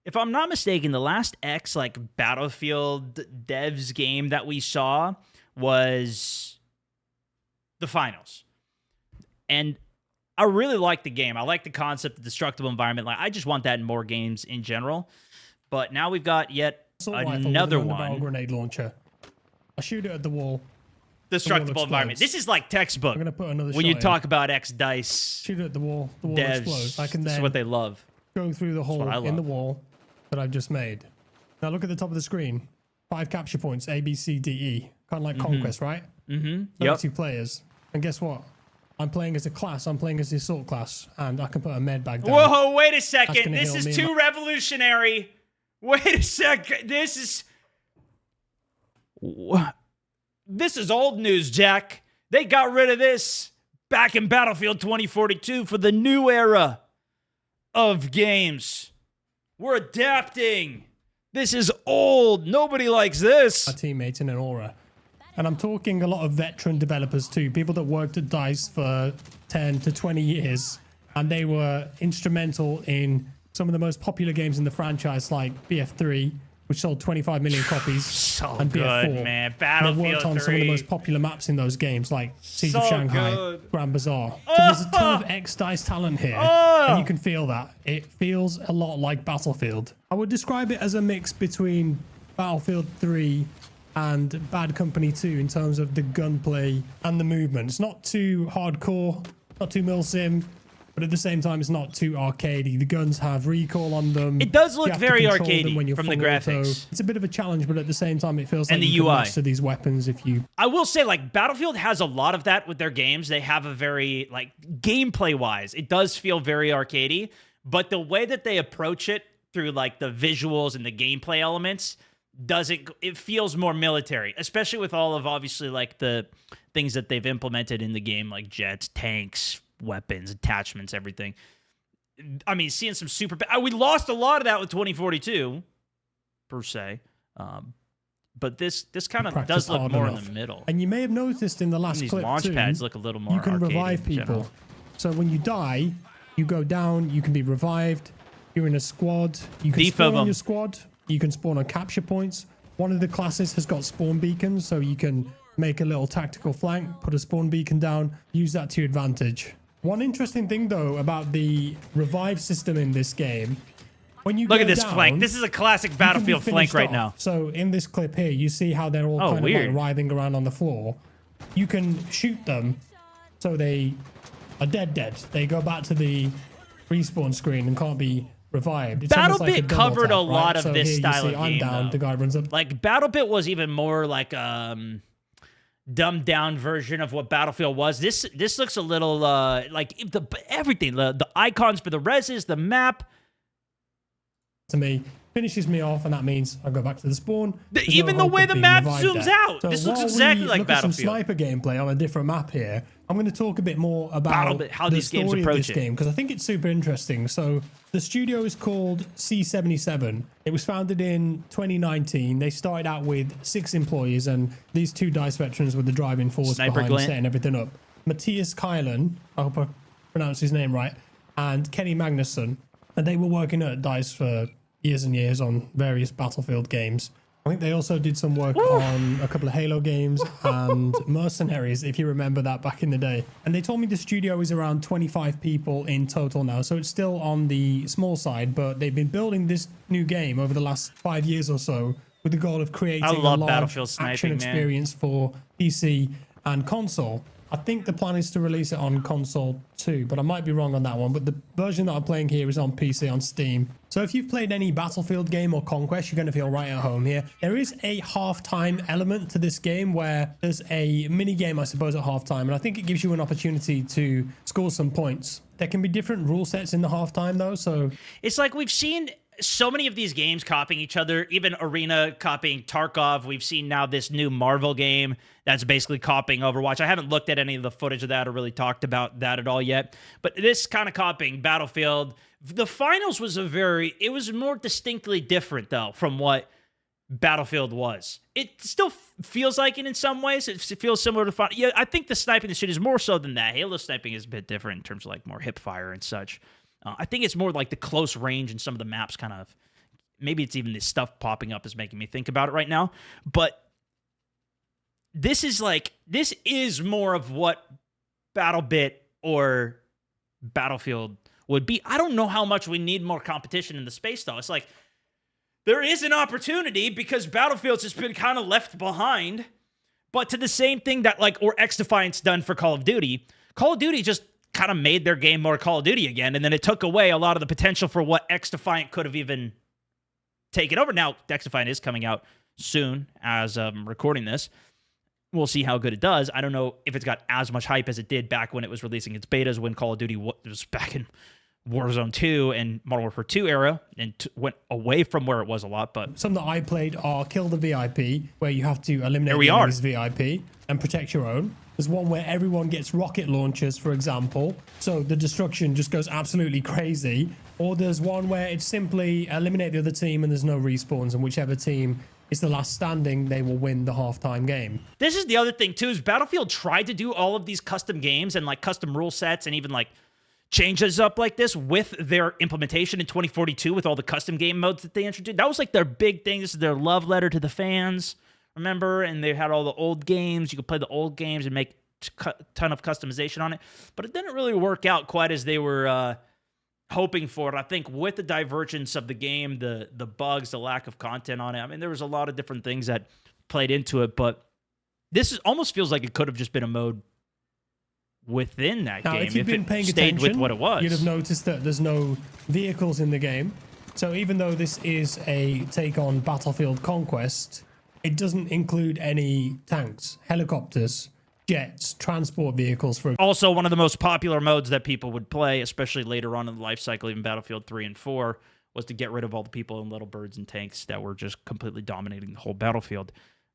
if I'm not mistaken, the last X like Battlefield devs game that we saw was the finals. And I really like the game. I like the concept of destructible environment. Like I just want that in more games in general. But now we've got yet another one. Grenade launcher. I shoot it at the wall. Destructible environment. This is like textbook. I'm gonna put another when you talk about X Dice. Shoot it at the wall. The wall devs, explodes. I can then this is what they love. go through the hole in the wall that I've just made. Now look at the top of the screen. 5 capture points. A, B, C, D, E. Kind of like Conquest, right? Mm-hmm. 32 players. And guess what? I'm playing as a class. I'm playing as the assault class, and I can put a med bag down. Whoa! Wait a second. This is too revolutionary. Wait a second. This is old news, Jack. They got rid of this back in Battlefield 2042 for the new era of games. We're adapting. This is old. Nobody likes this. My teammates in an aura. And I'm talking a lot of veteran developers too, people that worked at DICE for 10 to 20 years. And they were instrumental in some of the most popular games in the franchise, like BF3, which sold 25 million copies. So and BF4. good, man. Battlefield 3. They worked on some of the most popular maps in those games, like Siege of Shanghai, Grand Bazaar. So Oh! there's a ton of ex-DICE talent here, and you can feel that. It feels a lot like Battlefield. I would describe it as a mix between Battlefield 3 and Bad Company 2 in terms of the gunplay and the movement. It's not too hardcore, not too milsim, but at the same time, it's not too arcadey. The guns have recoil on them. It does look very arcadey from the graphics. It's a bit of a challenge, but at the same time, it feels like the you can UI. master these weapons if you... I will say, like, Battlefield has a lot of that with their games. They have a very, like, gameplay-wise, it does feel very arcadey, but the way that they approach it through, like, the visuals and the gameplay elements it feels more military, especially with all of, obviously, like, the things that they've implemented in the game, like jets, tanks, weapons, attachments, everything. I mean, seeing some super... we lost a lot of that with 2042, per se. But this kind of does look more in the middle. And you may have noticed in the last these clip launch too, pads look a little more you can revive people. General. So when you die, you go down, you can be revived. You're in a squad. You can spawn on your squad. You can spawn on capture points. One of the classes has got spawn beacons, so you can make a little tactical flank, put a spawn beacon down, use that to your advantage. One interesting thing, though, about the revive system in this game, when you look at this down, flank. This is a classic Battlefield flank right now. So in this clip here, you see how they're all kind of like writhing around on the floor. You can shoot them, so they are dead. They go back to the respawn screen and can't be revived. It's BattleBit covered a lot of so this here style you see, of I'm game. down, the guy runs up. Like BattleBit was even more like dumbed down version of what Battlefield was. This looks a little like everything, the icons for the reses, the map. To me, finishes me off, and that means I go back to the spawn. Even the way the map zooms out, so this looks exactly like Battlefield. Some sniper gameplay on a different map here. I'm going to talk a bit more about how the these games story approach of this game, because I think it's super interesting. So the studio is called C77. It was founded in 2019. They started out with 6 employees, and these 2 DICE veterans were the driving force behind setting everything up. Matthias Kylan, I hope I pronounced his name right, and Kenny Magnusson. And they were working at DICE for years and years on various Battlefield games. I think they also did some work on a couple of Halo games and Mercenaries, if you remember that back in the day. And they told me the studio is around 25 people in total now, so it's still on the small side, but they've been building this new game over the last 5 years or so with the goal of creating a large action experience for PC and console. I think the plan is to release it on console too, but I might be wrong on that one. But the version that I'm playing here is on PC on Steam. So if you've played any Battlefield game or Conquest, you're going to feel right at home here. There is a half-time element to this game where there's a mini game, I suppose, at half-time. And I think it gives you an opportunity to score some points. There can be different rule sets in the half-time though, so... It's like we've seen so many of these games copying each other, even Arena copying Tarkov. We've seen now this new Marvel game that's basically copying Overwatch. I haven't looked at any of the footage of that or really talked about that at all yet, but this kind of copying Battlefield. The finals was it was more distinctly different though from what Battlefield was. It still feels like it in some ways. It feels similar to yeah, I think the sniping and shit is more so than that. Halo sniping is a bit different in terms of like more hip fire and such. I think it's more like the close range and some of the maps kind of maybe it's even this stuff popping up is making me think about it right now. But this is more of what BattleBit or Battlefield would be. I don't know how much we need more competition in the space, though. It's like there is an opportunity because Battlefield's just been kind of left behind. But to the same thing that or XDefiant's done for Call of Duty just kind of made their game more Call of Duty again, and then it took away a lot of the potential for what XDefiant could have even taken over. Now, XDefiant is coming out soon as recording this. We'll see how good it does. I don't know if it's got as much hype as it did back when it was releasing its betas, when Call of Duty was back in Warzone 2 and Modern Warfare 2 era, and went away from where it was a lot. But some that I played are Kill the VIP, where you have to eliminate the enemy's VIP and protect your own. There's one where everyone gets rocket launchers, for example, so the destruction just goes absolutely crazy. Or there's one where it's simply eliminate the other team and there's no respawns, and whichever team is the last standing, they will win the halftime game. This is the other thing too, is Battlefield tried to do all of these custom games and custom rule sets and even changes up like this with their implementation in 2042 with all the custom game modes that they introduced. That was their big thing. This is their love letter to the fans, remember? And they had all the old games. You could play the old games and make a ton of customization on it. But it didn't really work out quite as they were hoping for it. I think with the divergence of the game, the bugs, the lack of content on it, I mean, there was a lot of different things that played into it. But this almost feels like it could have just been a mode within that game if you've been paying stayed attention, with what it was. You'd have noticed that there's no vehicles in the game. So even though this is a take on Battlefield Conquest, it doesn't include any tanks, helicopters, jets, transport vehicles. Also, one of the most popular modes that people would play, especially later on in the life cycle, even Battlefield 3 and 4, was to get rid of all the people in little birds and tanks that were just completely dominating the whole battlefield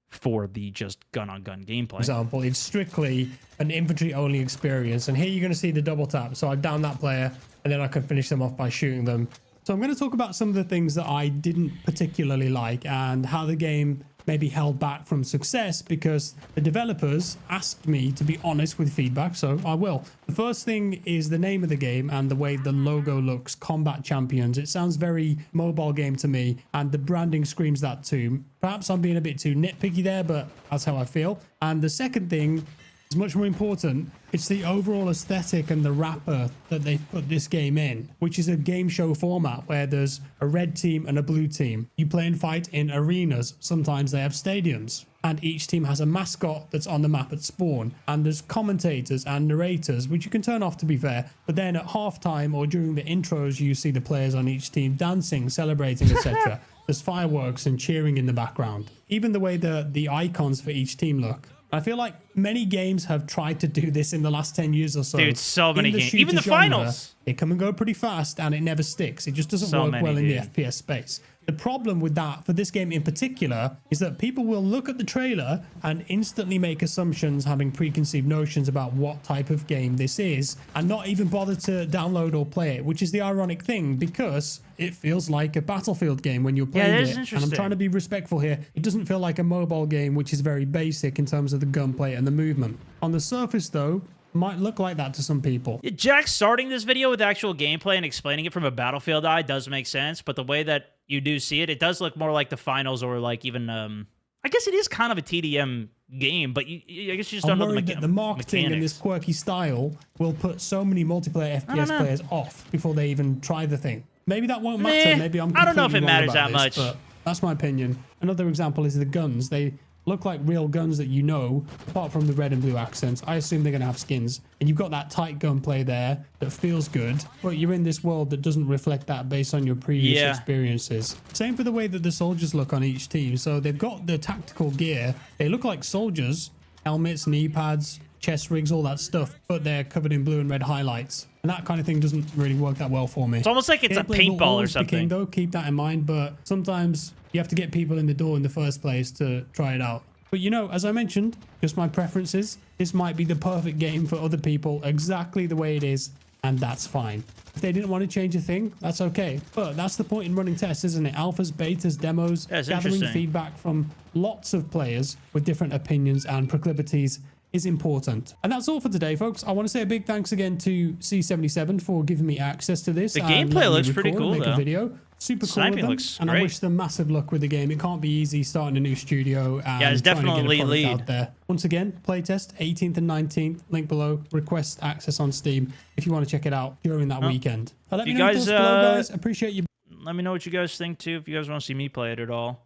for the just gun-on-gun gameplay. For example, it's strictly an infantry-only experience. And here you're going to see the double tap. So I down that player, and then I can finish them off by shooting them. So I'm going to talk about some of the things that I didn't particularly like and how the game maybe held back from success, because the developers asked me to be honest with feedback, so I will. The first thing is the name of the game and the way the logo looks, Combat Champions. It sounds very mobile game to me, and the branding screams that too. Perhaps I'm being a bit too nitpicky there, but that's how I feel. And the second thing is much more important. It's the overall aesthetic and the wrapper that they've put this game in, which is a game show format where there's a red team and a blue team. You play and fight in arenas. Sometimes they have stadiums. And each team has a mascot that's on the map at spawn. And there's commentators and narrators, which you can turn off, to be fair. But then at halftime or during the intros, you see the players on each team dancing, celebrating, etc. There's fireworks and cheering in the background. Even the way the icons for each team look. I feel like many games have tried to do this in the last 10 years or so. Dude, so many games. Even the finals. They come and go pretty fast and it never sticks. It just doesn't work well in the FPS space. The problem with that, for this game in particular, is that people will look at the trailer and instantly make assumptions, having preconceived notions about what type of game this is, and not even bother to download or play it, which is the ironic thing, because it feels like a Battlefield game when you're playing it. And I'm trying to be respectful here. It doesn't feel like a mobile game, which is very basic in terms of the gunplay and the movement. On the surface, though, might look like that to some people. Jack starting this video with actual gameplay and explaining it from a Battlefield eye does make sense, but the way that you do see it, it does look more like the finals, or even I guess it is kind of a TDM game, but I guess you just don't know the marketing mechanics. And this quirky style will put so many multiplayer FPS players off before they even try the thing. Maybe that won't matter. Maybe I'm completely I don't know if it wrong matters about that this, much. But that's my opinion. Another example is the guns. They look like real guns that you know, apart from the red and blue accents. I assume they're going to have skins. And you've got that tight gunplay there that feels good, but you're in this world that doesn't reflect that based on your previous experiences. Same for the way that the soldiers look on each team. So they've got the tactical gear. They look like soldiers, helmets, knee pads, chest rigs, all that stuff, but they're covered in blue and red highlights. And that kind of thing doesn't really work that well for me. It's almost like it's a paintball or something. Though, keep that in mind, but sometimes you have to get people in the door in the first place to try it out. But as I mentioned, just my preferences, this might be the perfect game for other people exactly the way it is, and that's fine. If they didn't want to change a thing, that's okay. But that's the point in running tests, isn't it? Alphas, betas, demos, gathering feedback from lots of players with different opinions and proclivities is important. And that's all for today, folks. I want to say a big thanks again to C77 for giving me access to this. The gameplay looks pretty cool, make a video super cool Sniping of them, looks and great. I wish them massive luck with the game. It can't be easy starting a new studio and Yeah, it's trying to get a definitely product lead. out there. Once again, playtest 18th and 19th, link below. Request access on Steam if you want to check it out during that weekend. Let me you know your guys, thoughts below, guys. Appreciate you. Let me know what you guys think too. If you guys want to see me play it at all,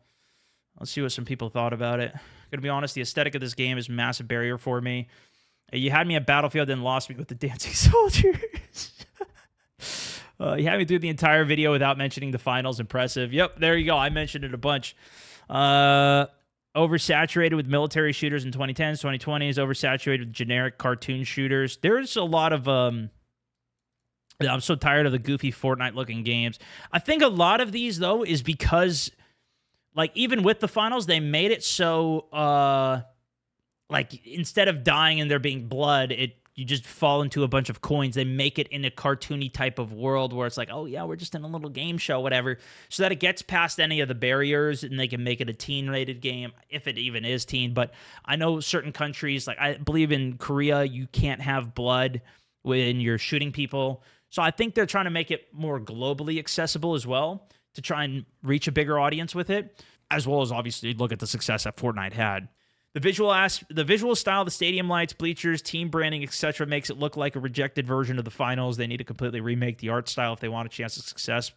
let's see what some people thought about it. Gonna be honest, the aesthetic of this game is a massive barrier for me. You had me at Battlefield, then lost me with the dancing soldiers. You had me through the entire video without mentioning the finals. Impressive. Yep, there you go. I mentioned it a bunch. Oversaturated with military shooters in 2010s, 2020s. Oversaturated with generic cartoon shooters. There's a lot of I'm so tired of the goofy Fortnite-looking games. I think a lot of these, though, is because, like, even with the finals, they made it so, like, instead of dying and there being blood, you just fall into a bunch of coins. They make it in a cartoony type of world where it's like, oh, yeah, we're just in a little game show, whatever, so that it gets past any of the barriers and they can make it a teen-rated game, if it even is teen. But I know certain countries, like I believe in Korea, you can't have blood when you're shooting people. So I think they're trying to make it more globally accessible as well to try and reach a bigger audience with it, as well as obviously look at the success that Fortnite had. The visual style, the stadium lights, bleachers, team branding, etc., makes it look like a rejected version of the finals. They need to completely remake the art style if they want a chance of success.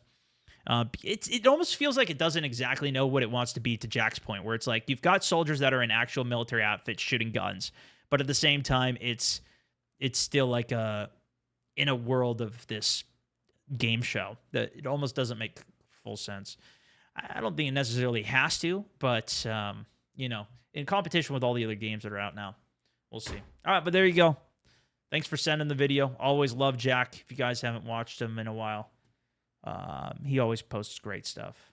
It almost feels like it doesn't exactly know what it wants to be, to Jack's point, where it's like you've got soldiers that are in actual military outfits shooting guns, but at the same time, it's still like in a world of this game show that it almost doesn't make full sense. I don't think it necessarily has to, but you know, in competition with all the other games that are out now, we'll see. All right, but there you go. Thanks for sending the video. Always love Jack. If you guys haven't watched him in a while, he always posts great stuff.